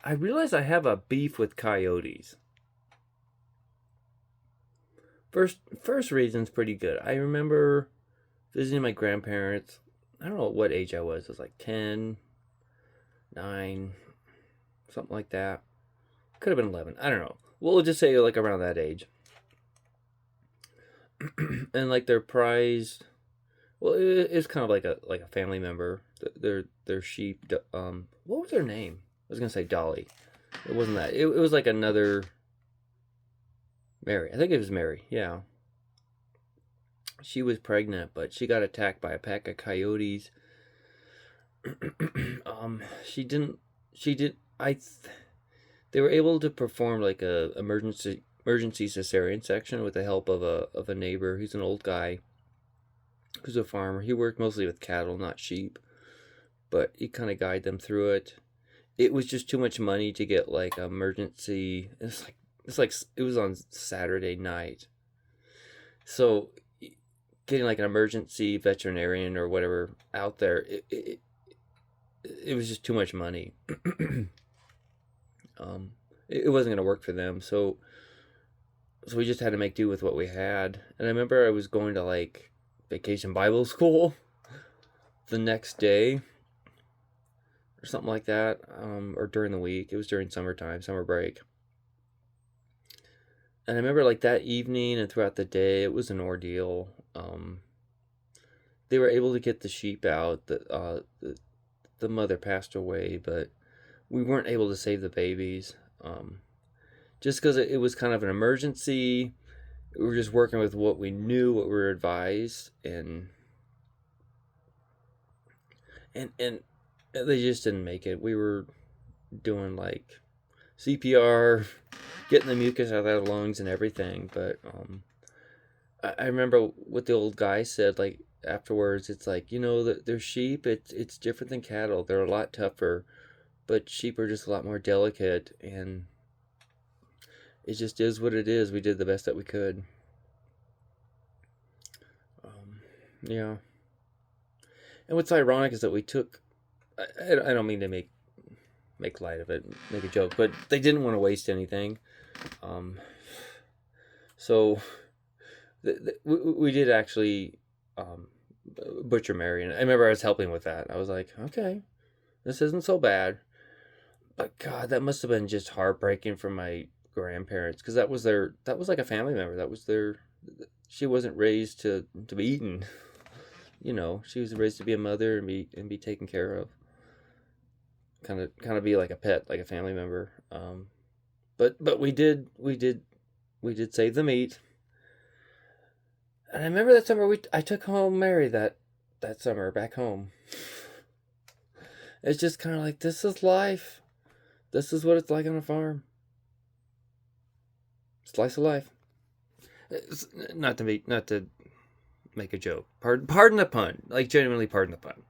I realize I have a beef with coyotes. First reason's pretty good. I remember visiting my grandparents. I don't know what age I was. It was like 10, 9, something like that. Could have been 11. I don't know. We'll just say like around that age. And like their prized, well, it's kind of like a family member. Their sheep. What was their name? I was gonna say Dolly. It wasn't that. It was like another Mary. I think it was Mary. Yeah. She was pregnant, but she got attacked by a pack of coyotes. She didn't. She did. They were able to perform like a emergency cesarean section with the help of a neighbor. He's an old guy who's a farmer. He worked mostly with cattle, not sheep, but he kind of guided them through it. It was just too much money to get like emergency. It's like it was on Saturday night, so getting like an emergency veterinarian or whatever out there, it was just too much money. um, it wasn't gonna work for them, so we just had to make do with what we had. And I remember I was going to like vacation Bible school the next day or something like that, or during the week. It was during summertime, summer break. And I remember like that evening and throughout the day, it was an ordeal. They were able to get the sheep out. The mother passed away, but we weren't able to save the babies. Just because it was kind of an emergency. We were just working with what we knew, what we were advised, and they just didn't make it. We were doing like CPR, getting the mucus out of their lungs and everything. But I remember what the old guy said. Like afterwards, it's like they're sheep. It's different than cattle. They're a lot tougher, but sheep are just a lot more delicate, and it just is what it is. We did the best that we could. Yeah. And what's ironic is that we took. I don't mean to make light of it, make a joke, but they didn't want to waste anything. Um, so we did actually butcher Mary, and I remember I was helping with that. I was like, okay, this isn't so bad. But God, that must have been just heartbreaking for my grandparents because that was like a family member. That was their. She wasn't raised to be eaten. She was raised to be a mother and be taken care of. Kind of be like a pet, like a family member. But we did save the meat. And I remember that summer I took home Mary that summer back home. It's just kind of like this is life. This is what it's like on a farm. Slice of life. It's not to make a joke. Pardon the pun. Like genuinely pardon the pun.